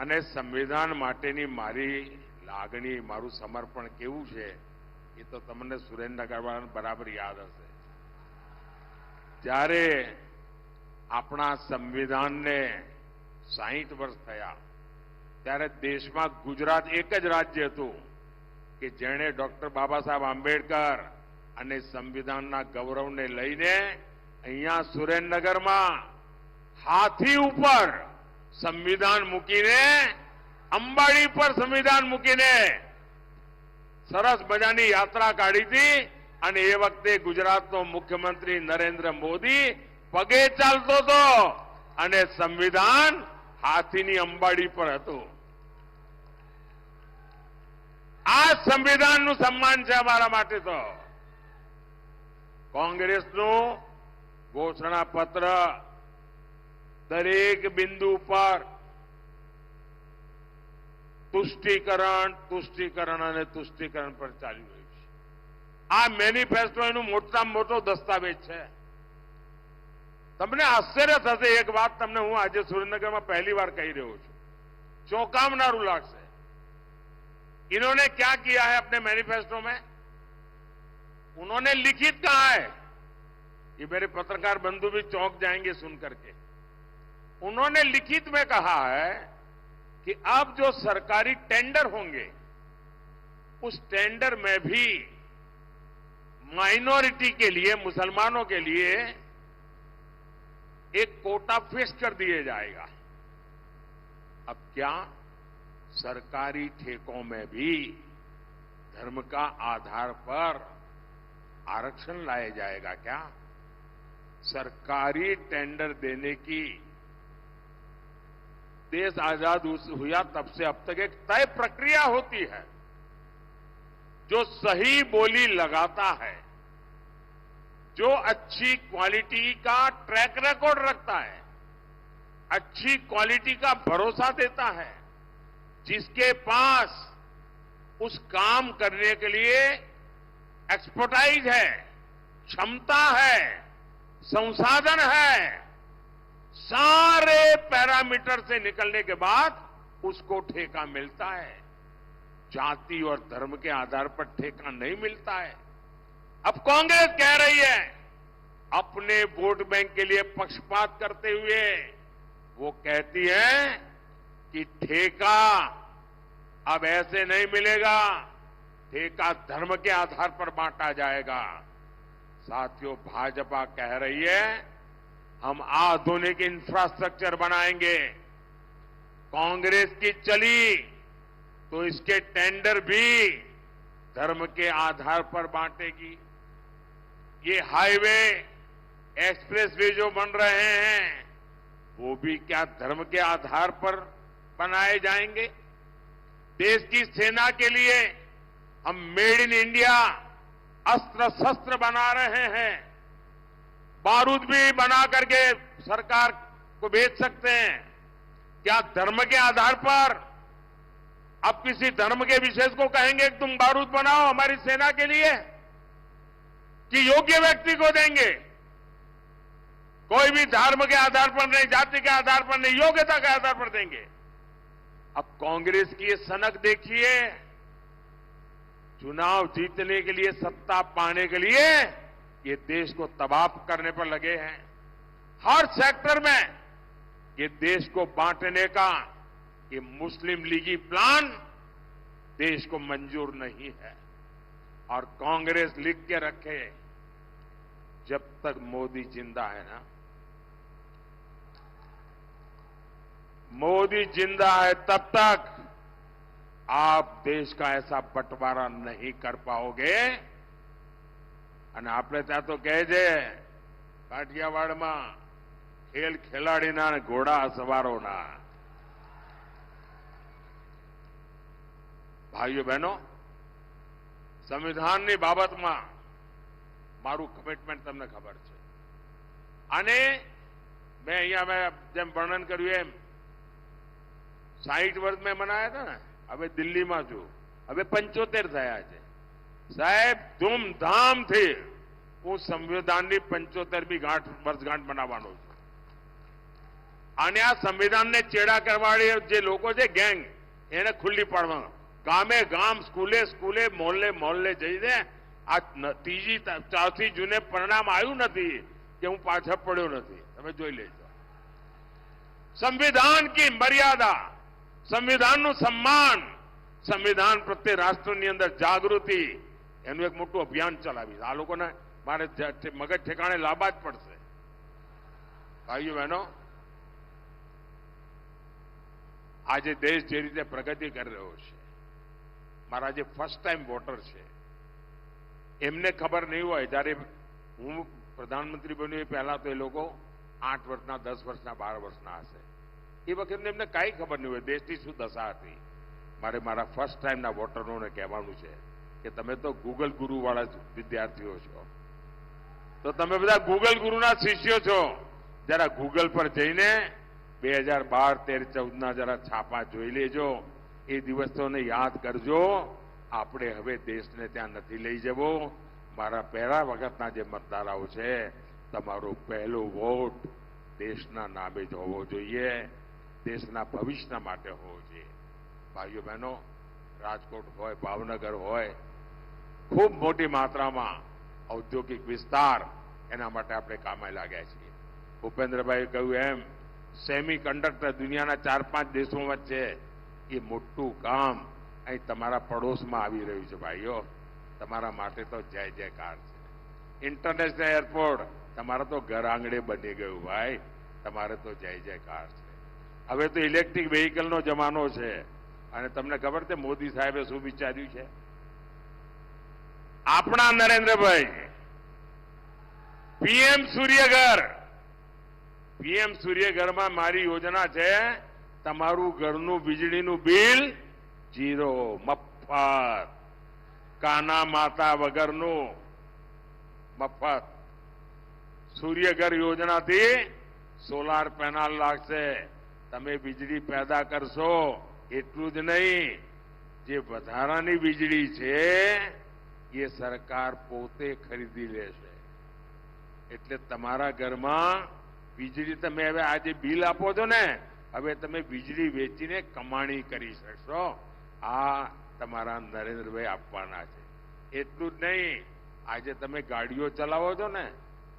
Speaker 4: અને સંવિધાન માટેની મારી લાગણી, મારું સમર્પણ કેવું છે એ તો તમને સુરેન્દ્રનગરવાળાને બરાબર યાદ હશે. જ્યારે આપણા સંવિધાનને 60 વર્ષ થયા ત્યારે દેશમાં ગુજરાત એક જ રાજ્ય હતું કે જેણે ડોક્ટર બાબા સાહેબ આંબેડકર અને સંવિધાનના ગૌરવને લઈને અહીંયા સુરેન્દ્રનગરમાં હાથી ઉપર સંવિધાન મૂકીને, અંબાડી પર સંવિધાન મૂકીને સરસ મજાની યાત્રા કાઢી હતી. અને એ વખતે ગુજરાતનો મુખ્યમંત્રી નરેન્દ્ર મોદી પગે ચાલતો હતો અને સંવિધાન હાથીની અંબાડી પર હતું. આ સંવિધાનનું સન્માન છે અમારા માટે. તો કોંગ્રેસનું ઘોષણાપત્ર દરેક બિંદુ પર તુષ્ટિકરણ, તુષ્ટિકરણ અને તુષ્ટિકરણ પર ચાલી રહ્યું છે. આ મેનિફેસ્ટો એનું મોટામાં મોટો દસ્તાવેજ છે. તમને આશ્ચર્ય થશે, એક વાત તમને હું આજે સુરેન્દ્રનગરમાં पहली बार કહી રહ્યો છું, ચોંકાવનારું લાગશે. इन्होंने क्या किया है अपने मैनिफेस्टो में? उन्होंने लिखित कहा है, ये मेरे पत्रकार बंधु भी चौंक जाएंगे सुन करके. उन्होंने लिखित में कहा है कि अब जो सरकारी टेंडर होंगे उस टेंडर में भी माइनॉरिटी के लिए, मुसलमानों के लिए एक कोटा फिक्स कर दिया जाएगा. अब क्या सरकारी ठेकों में भी धर्म का आधार पर आरक्षण लाया जाएगा क्या? सरकारी टेंडर देने की देश आजाद हुआ तब से अब तक एक तय प्रक्रिया होती है. जो सही बोली लगाता है, जो अच्छी क्वालिटी का ट्रैक रिकॉर्ड रखता है, अच्छी क्वालिटी का भरोसा देता है, जिसके पास उस काम करने के लिए एक्सपर्टाइज है, क्षमता है, संसाधन है, सारे पैरामीटर से निकलने के बाद उसको ठेका मिलता है. जाति और धर्म के आधार पर ठेका नहीं मिलता है. अब कांग्रेस कह रही है, अपने वोट बैंक के लिए पक्षपात करते हुए वो कहती है कि ठेका अब ऐसे नहीं मिलेगा, ठेका धर्म के आधार पर बांटा जाएगा. साथियों, भाजपा कह रही है हम आधुनिक इंफ्रास्ट्रक्चर बनाएंगे. कांग्रेस की चली तो इसके टेंडर भी धर्म के आधार पर बांटेगी. ये हाईवे, एक्सप्रेसवे जो बन रहे हैं वो भी क्या धर्म के आधार पर बनाए जाएंगे? देश की सेना के लिए हम मेड इन इंडिया अस्त्र शस्त्र बना रहे हैं. बारूद भी बना करके सरकार को भेज सकते हैं. क्या धर्म के आधार पर अब किसी धर्म के विशेष को कहेंगे कि तुम बारूद बनाओ हमारी सेना के लिए, कि योग्य व्यक्ति को देंगे? कोई भी धर्म के आधार पर नहीं, जाति के आधार पर नहीं, योग्यता के आधार पर देंगे। अब कांग्रेस की ये सनक देखिए, चुनाव जीतने के लिए, सत्ता पाने के लिए ये देश को तबाह करने पर लगे हैं। हर सेक्टर में ये देश को बांटने का ये मुस्लिम लीगी प्लान देश को मंजूर नहीं है। और कांग्रेस लिख के रखे, जब तक मोदी जिंदा है ना, मोदी जिंदा है तब तक आप देश का ऐसा बंटवारा नहीं कर पाओगे। અને આપણે ત્યાં તો કહે છે કાઠિયાવાડમાં, ખેલ ખેલાડીના અને ઘોડા સવારોના। ભાઈઓ બહેનો, સંવિધાનની બાબતમાં મારું કમિટમેન્ટ તમને ખબર છે। અને મેં અહીંયા જેમ વર્ણન કર્યું એમ 60 વર્ષ મેં મનાયા હતા ને, હવે દિલ્હીમાં છું, હવે 75 થયા છે। સાહેબ, ધૂમધામથી હું સંવિધાનની 75મી વર્ષગાંઠ મનાવવાનો છું। અને આ સંવિધાનને ચેડા કરવાવાળી જે લોકો છે, ગેંગ, એને ખુલ્લી પાડવા, ગામે ગામ, સ્કૂલે સ્કૂલે, મોહલ્લે મોહલ્લે જઈને આ ત્રીજી 4 જૂને પરિણામ આવ્યું નથી કે હું પાછળ પડ્યો નથી, તમે જોઈ લેજો। સંવિધાન की મર્યાદા, સંવિધાનનું સન્માન, સંવિધાન પ્રત્યે રાષ્ટ્રની અંદર જાગૃતિ, એનું એક મોટું અભિયાન ચલાવીશ। આ લોકોને મારે મગજ ઠેકાણે લાવવા જ પડશે। ભાઈઓ બહેનો, આજે દેશ જે રીતે પ્રગતિ કરી રહ્યો છે, મારા જે ફર્સ્ટ ટાઈમ વોટર છે એમને ખબર નહીં હોય, જ્યારે હું પ્રધાનમંત્રી બન્યો એ પહેલા તો એ લોકો 8 વર્ષના, 10 વર્ષના, 12 વર્ષના હશે। એ વખતે એમને કાંઈ ખબર નહીં હોય દેશની શું દશા હતી। મારે મારા ફર્સ્ટ ટાઈમના વોટરોને કહેવાનું છે કે તમે તો ગૂગલ ગુરુવાળા વિદ્યાર્થીઓ છો, તો તમે બધા ગૂગલ ગુરુના શિષ્યો છો। જરા ગૂગલ પર જઈને 2012, 13, 14ના જરા છાપા જોઈ લેજો। એ દિવસોને યાદ કરજો। આપણે હવે દેશને ત્યાં નથી લઈ જવો। મારા પહેલા વખતના જે મતદારો છે, તમારો પહેલો વોટ દેશના નામે જ હોવો જોઈએ, દેશના ભવિષ્યના માટે હોવો જોઈએ। ભાઈઓ બહેનો, રાજકોટ હોય, ભાવનગર હોય, ખૂબ મોટી માત્રામાં ઔદ્યોગિક વિસ્તાર, એના માટે આપણે કામે લાગ્યા છીએ। ભૂપેન્દ્રભાઈએ કહ્યું એમ, સેમી કંડક્ટર દુનિયાના 4-5 દેશો વચ્ચે એ મોટું કામ અહીં તમારા પડોશમાં આવી રહ્યું છે। ભાઈઓ, તમારા માટે તો જય જયકાર છે। ઇન્ટરનેશનલ એરપોર્ટ તમારા તો ઘર આંગણે બની ગયું ભાઈ, તમારે તો જય જયકાર છે। હવે તો ઇલેક્ટ્રિક વેહિકલનો જમાનો છે। અને તમને ખબર છે મોદી સાહેબે શું વિચાર્યું છે? આપણા નરેન્દ્રભાઈ પીએમ સૂર્યઘર, પીએમ સૂર્યઘરમાં મારી યોજના છે, તમારું ઘરનું વીજળીનું બિલ 0, મફત, કાના માતા વગરનું મફત। સૂર્યઘર યોજનાથી સોલાર પેનલ લાગશે, તમે વીજળી पैदा કરશો। એટલું જ નહીં, જે વધારાની વીજળી છે એ સરકાર પોતે ખરીદી લેશે। એટલે તમારા ઘરમાં વીજળી તમે હવે આજે બિલ આપો છો ને, હવે તમે વીજળી વેચીને કમાણી કરી શકશો। આ તમારા નરેન્દ્રભાઈ આપવાના છે। એટલું જ નહીં, આજે તમે ગાડીઓ ચલાવો છો ને,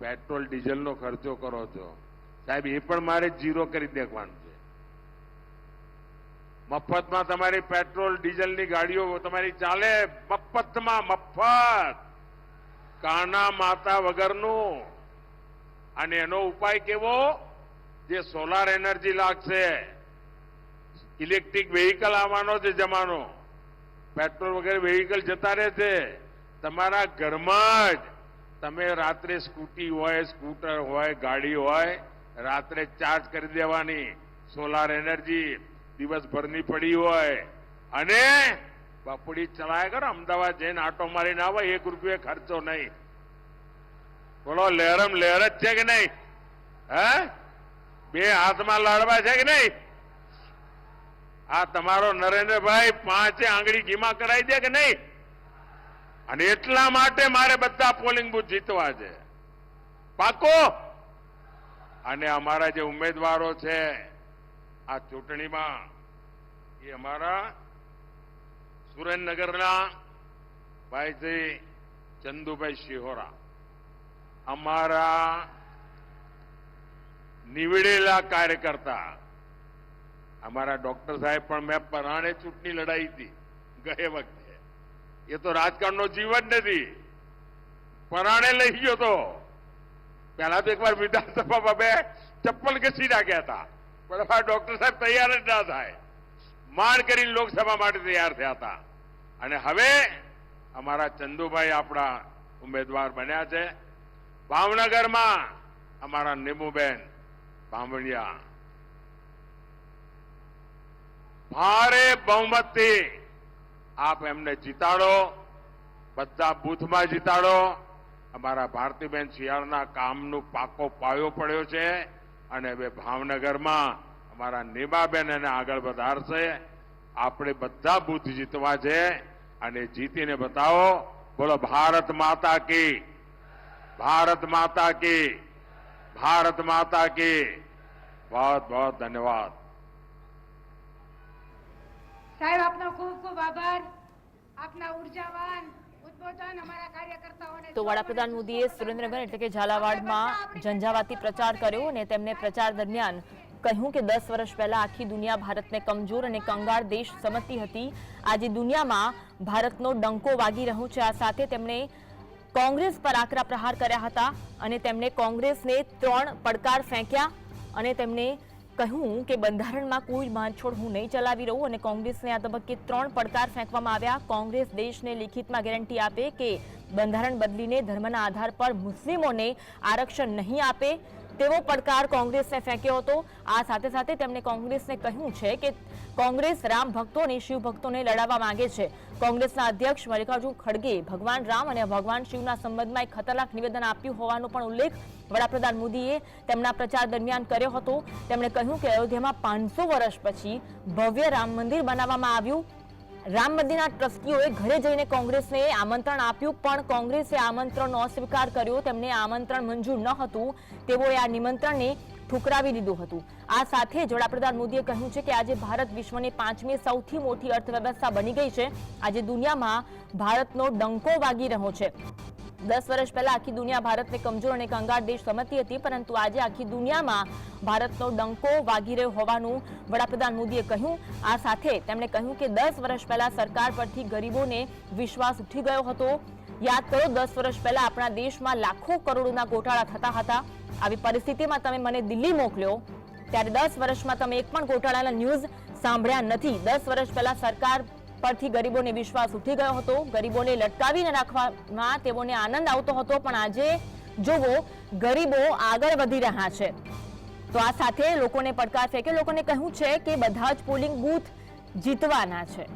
Speaker 4: પેટ્રોલ ડીઝલનો ખર્ચો કરો છો, સાહેબ એ પણ મારે 0 કરી દેવાનું છે। મફતમાં તમારી પેટ્રોલ ડીઝલની ગાડીઓ તમારી ચાલે, મફતમાં, મફત, કાના માતા વગરનું। અને એનો ઉપાય કેવો? જે સોલાર એનર્જી લાગશે, ઇલેક્ટ્રિક વેહિકલ આવવાનો છે જમાનો, પેટ્રોલ વગેરે વેહિકલ જતા રહેશે। તમારા ઘરમાં જ તમે રાત્રે સ્કૂટી હોય, સ્કૂટર હોય, ગાડી હોય, રાત્રે ચાર્જ કરી દેવાની, સોલાર એનર્જી દિવસભરની પડી હોય, અને બપોરી ચલાયા કરો। અમદાવાદ જઈને આટો મારીને આવો, 1 રૂપિયો ખર્ચો નહીં। બોલો, લહેરમ લહેર જ છે કે નહીં? હે, 2 હાથમાં લાડવા છે કે નહીં? આ તમારો નરેન્દ્રભાઈ 5 આંગળી ઘીમાં કરાઈ દે કે નહીં? અને એટલા માટે મારે બધા પોલિંગ બૂથ જીતવા છે. પાકો. અને અમારા જે ઉમેદવારો છે આ ચૂંટણીમાં એ અમારા સુરેન્દ્રનગરના ભાઈશ્રી ચંદુભાઈ શિહોરા, અમારા નિવડેલા કાર્યકર્તા, અમારા ડોક્ટર સાહેબ પણ મેં પરાણે ચૂંટણી લડાઈ હતી ગયે વખતે. એ તો રાજકારણનો જીવન નથી, પરાણે લઈ ગયો તો. પહેલા તો એકવાર વિધાનસભામાં બે ચપ્પલ ઘસી નાખ્યા હતા, પણ અમારા ડોક્ટર સાહેબ તૈયાર જ ના થાય, માંડ કરીને લોકસભા માટે તૈયાર થયા હતા. અને હવે અમારા ચંદુભાઈ આપણા ઉમેદવાર બન્યા છે. ભાવનગરમાં અમારા નીમુબેન બામણિયા ભારે બહુમતથી આપ એમને જીતાડો, બધા બૂથમાં જીતાડો. અમારા ભારતીબેન શિયાળના કામનું પાકો પાયો પડ્યો છે અને હવે ભાવનગરમાં અમારા નીમાબેન એને આગળ વધારશે. આપણે બધા બૂથ જીતવા છે અને જીતીને બતાવો. બોલો ભારત માતા કી, ભારત માતા કી, ભારત માતા કી. बहुत बहुत धन्यवाद.
Speaker 3: સાહેબ આપનો ખૂબ ખૂબ આભાર. આપના ઉર્જાવાન ઉદ્બોધન અમારા કાર્યકર્તાઓને.
Speaker 5: તો વડાપ્રધાન મોદીએ સુરેન્દ્રનગર એટલે કે ઝાલાવાડમાં ઝંઝાવાતી પ્રચાર કર્યો અને તેમને પ્રચાર દરમિયાન કહ્યું કે 10 વર્ષ પહેલા આખી દુનિયા ભારતને કમજોર અને કંગાળ દેશ સમજતી હતી. આજે દુનિયામાં ભારતનો ડંકો વાગી રહ્યો છે. આ સાથે તેમણે કોંગ્રેસ પર આકરા પ્રહાર કર્યા હતા અને તેમણે કોંગ્રેસને 3 પડકાર ફેંક્યા અને તેમણે કહ્યું કે બંધારણમાં કોઈ બાંધછોડ હું નહીં ચલાવી રહું અને કોંગ્રેસને આ તબક્કે 3 પડકાર ફેંકવામાં આવ્યા. કોંગ્રેસ દેશને લિખિતમાં ગેરંટી આપે કે બંધારણ બદલીને ધર્મના આધાર પર મુસ્લિમોને આરક્ષણ નહીં આપે તેવો પડકાર કોંગ્રેસને ફેંક્યો હતો. આ સાથે સાથે તેમણે કોંગ્રેસને કહ્યું છે કે કોંગ્રેસ રામ ભક્તો અને શિવ ભક્તોને લડાવવા માંગે છે. કોંગ્રેસના અધ્યક્ષ મલ્લિકાર્જુન ખડગે ભગવાન રામ અને ભગવાન શિવના સંબંધમાં એક ખતરનાક નિવેદન આપ્યું હોવાનો પણ ઉલ્લેખ વડાપ્રધાન મોદીએ તેમના પ્રચાર દરમિયાન કર્યો હતો. તેમણે કહ્યું કે અયોધ્યામાં 500 વર્ષ પછી ભવ્ય રામ મંદિર બનાવવામાં આવ્યું. રામ મંદિરના ટ્રસ્ટીઓએ ઘરે જઈને કોંગ્રેસને આમંત્રણ આપ્યું પણ કોંગ્રેસે આમંત્રણનો અસ્વીકાર કર્યો. તેમને આમંત્રણ મંજૂર ન હતું, તેઓએ આ નિમંત્રણને ઠુકરાવી દીધું હતું. આ સાથે જ વડાપ્રધાન મોદીએ કહ્યું છે કે આજે ભારત વિશ્વની 5મી સૌથી મોટી અર્થવ્યવસ્થા બની ગઈ છે. આજે દુનિયામાં ભારતનો ડંકો વાગી રહ્યો છે. 10 વર્ષ પહેલા આખી દુનિયા ભારતને કમજોર અને કંગાળ દેશ સમજતી હતી, પરંતુ આજે આખી દુનિયામાં ભારતનો ડંકો વાગી રહ્યો હોવાનું વડાપ્રધાન મોદીએ કહ્યું. આ સાથે તેમણે કહ્યું કે 10 વર્ષ પહેલા સરકાર પરથી ગરીબોને વિશ્વાસ ઉઠી ગયો હતો. યાદ કરો, 10 વર્ષ પહેલા આપણા દેશમાં લાખો કરોડોના ગોટાળા થતા હતા. આવી પરિસ્થિતિમાં તમે મને દિલ્હી મોકલ્યો ત્યારે 10 વર્ષમાં તમે એક પણ ગોટાળાના ન્યૂઝ સાંભળ્યા નથી. 10 વર્ષ પહેલા સરકાર પરથી ગરીબોને વિશ્વાસ ઉઠી ગયો હતો. ગરીબોને લટકાવીને રાખવામાં તેઓને આનંદ આવતો હતો, પણ આજે જોવો ગરીબો આગળ વધી રહ્યા છે. તો આ સાથે લોકોને પડકાર ફેંક્યો. લોકોને કહ્યું છે કે બધા જ પોલિંગ બૂથ જીતવાના છે.